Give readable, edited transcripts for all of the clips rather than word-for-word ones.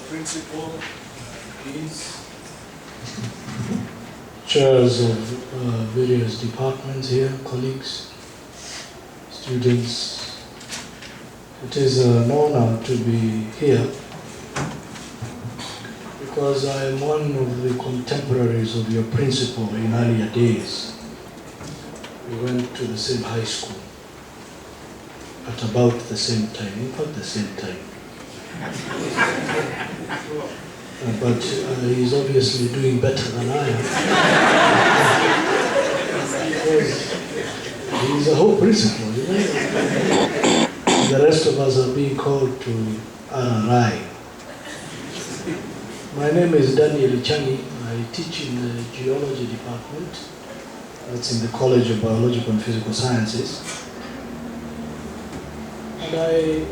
principal, deans, chairs of various departments here, colleagues, students. It is an honor to be here because I am one of the contemporaries of your principal in earlier days. We went to the same high school at about the same time, in fact the same time. But he's obviously doing better than I am. Because he's a whole principal, you know. The rest of us are being called to RRI. My name is Daniel Changi. I teach in the geology department. That's in the College of Biological and Physical Sciences. And I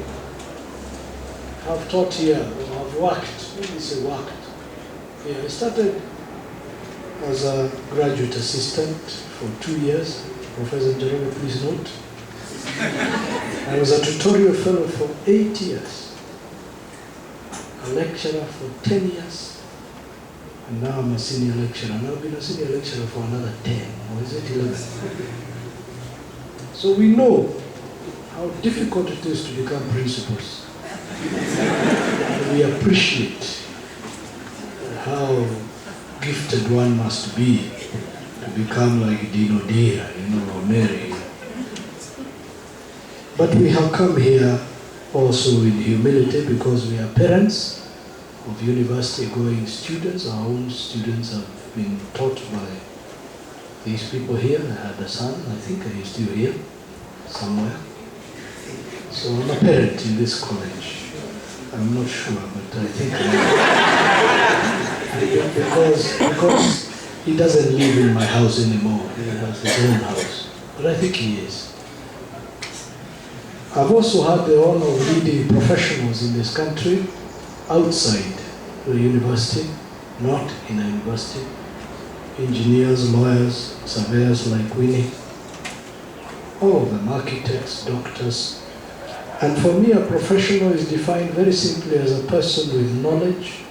have taught here, or have worked, let me say worked. Yeah, I started as a graduate assistant for 2 years. Professor Njoroge, please note. I was a tutorial fellow for 8 years, a lecturer for 10 years, and now I'm a senior lecturer. And I've been a senior lecturer for another 10, or is it 11? So we know how difficult it is to become principals. And we appreciate how gifted one must be to become like Dino Dira, you know, or Mary. But we have come here also in humility because we are parents of university-going students. Our own students have been taught by these people here. I had a son, I think he's still here somewhere. So I'm a parent in this college. I'm not sure, but I think because he doesn't live in my house anymore. He has his own house. But I think he is. I've also had the honor of leading professionals in this country outside the university, not in a university. Engineers, lawyers, surveyors like Winnie, all of them, architects, doctors. And for me, a professional is defined very simply as a person with knowledge,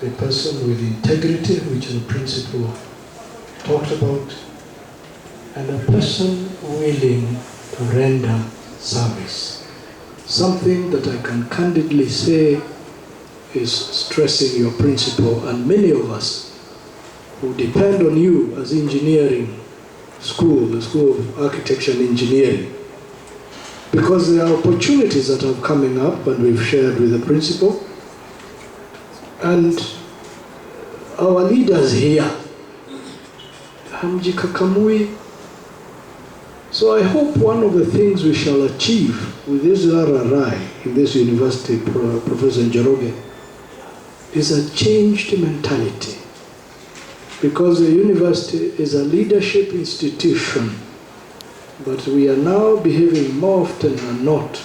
a person with integrity, which the principal talked about, and a person willing to render service. Something that I can candidly say is stressing your principle, and many of us who depend on you as engineering school, the School of Architecture and Engineering, because there are opportunities that are coming up and we've shared with the principal. And our leaders here, Hamji Kakamui. So I hope one of the things we shall achieve with this RRI in this university, Professor Njoroge, is a changed mentality. Because the university is a leadership institution, but we are now behaving more often than not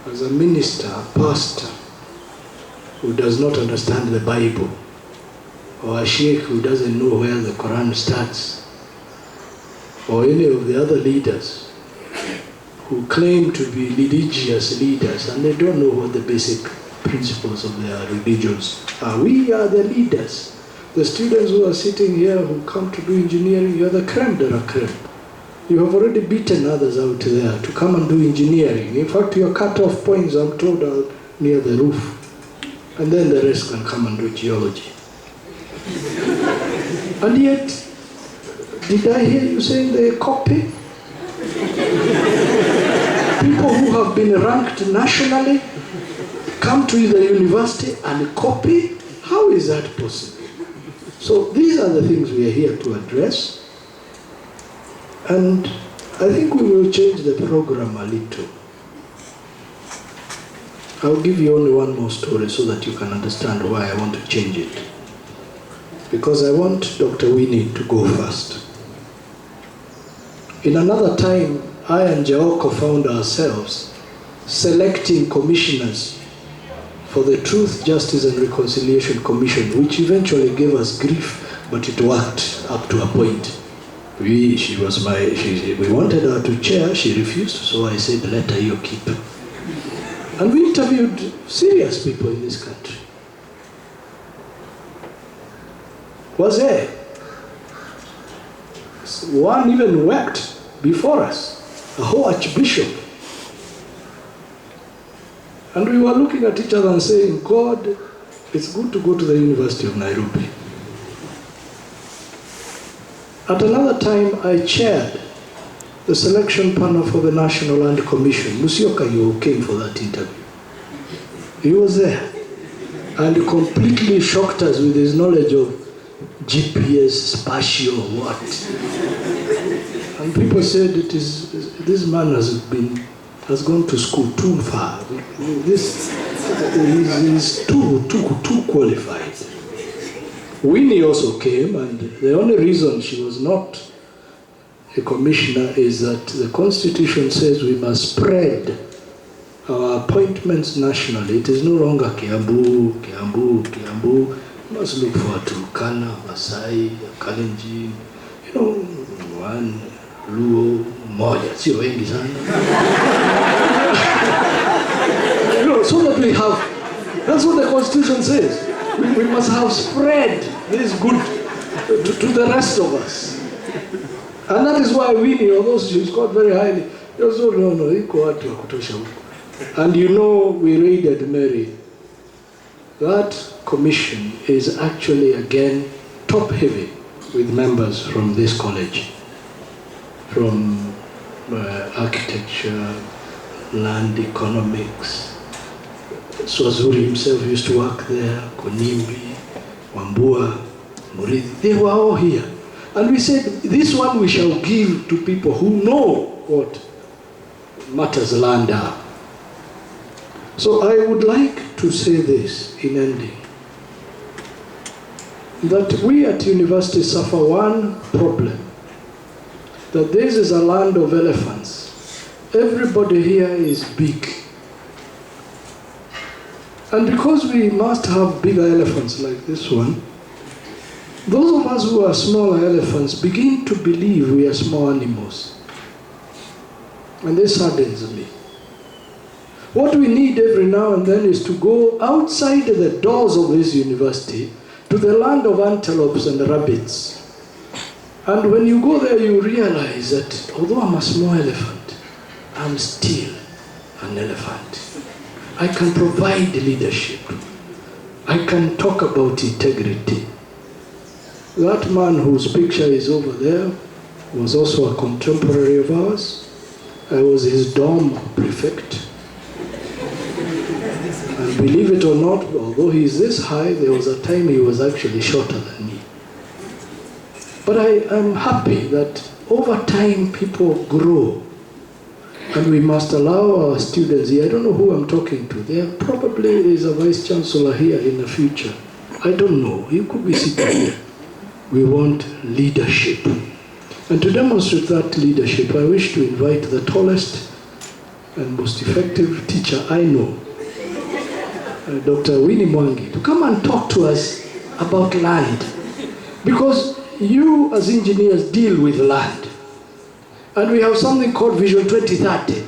as a minister, a pastor, who does not understand the Bible, or a sheikh who doesn't know where the Quran starts, or any of the other leaders who claim to be religious leaders and they don't know what the basic principles of their religions are. We are the leaders. The students who are sitting here who come to do engineering, you are the creme de la creme. You have already beaten others out there to come and do engineering. In fact, your cut-off points, I'm told, are near the roof. And then the rest can come and do geology. And yet, did I hear you saying they copy? People who have been ranked nationally come to the university and copy? How is that possible? So these are the things we are here to address. And I think we will change the program a little. I'll give you only one more story so that you can understand why I want to change it. Because I want Dr. Winnie to go first. In another time, I and Jaoko found ourselves selecting commissioners for the Truth, Justice and Reconciliation Commission, which eventually gave us grief, but it worked up to a point. We wanted her to chair, she refused, so I said, let her you keep. And we interviewed serious people in this country. Was there? One even wept before us, a whole archbishop. And we were looking at each other and saying, God, it's good to go to the University of Nairobi. At another time, I chaired the selection panel for the National Land Commission. Musyoka, you came for that interview. He was there and completely shocked us with his knowledge of GPS, spatial, what. And people said, this man has gone to school too far. He's too qualified. Winnie also came, and the only reason she was not a commissioner is that the Constitution says we must spread our appointments nationally. It is no longer Kiambu. We must look for Turkana, Masai, Kalenjin, one Luo, moja, sio wengi sana. So that we have, that's what the Constitution says. We must have spread this good to the rest of us. And that is why Winnie, although she scored very highly, she also, no, iko watu wa kutosha huko. And we raided Mary. That commission is actually, again, top-heavy with members from this college. From architecture, land economics. Swazuri himself used to work there, Konimbi, Wambua, Murithi, they were all here. And we said, this one we shall give to people who know what matters land are. So I would like to say this in ending, that we at university suffer one problem, that this is a land of elephants. Everybody here is big. And because we must have bigger elephants like this one, those of us who are smaller elephants begin to believe we are small animals. And this saddens me. What we need every now and then is to go outside the doors of this university to the land of antelopes and rabbits. And when you go there, you realize that although I'm a small elephant, I'm still an elephant. I can provide leadership. I can talk about integrity. That man whose picture is over there was also a contemporary of ours. I was his dorm prefect. And believe it or not, although he is this high, there was a time he was actually shorter than me. But I am happy that over time people grow. And we must allow our students here, I don't know who I'm talking to, there probably is a vice chancellor here in the future. I don't know, he could be sitting here. We want leadership. And to demonstrate that leadership, I wish to invite the tallest and most effective teacher I know, Dr. Winnie Mwangi, to come and talk to us about land. Because you as engineers deal with land. And we have something called Vision 2030.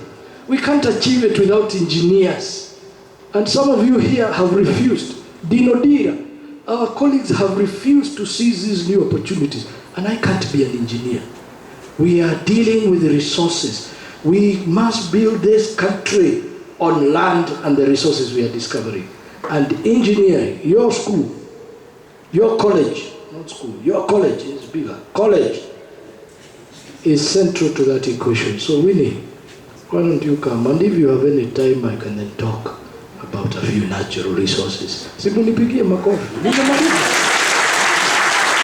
We can't achieve it without engineers. And some of you here have refused. Dinodira, our colleagues have refused to seize these new opportunities. And I can't be an engineer. We are dealing with the resources. We must build this country on land and the resources we are discovering. And engineering, your school, your college, not school, your college is bigger, college is central to that equation. So Winnie, why don't you come? And if you have any time, I can then talk about a few natural resources. Simunipigie makofi.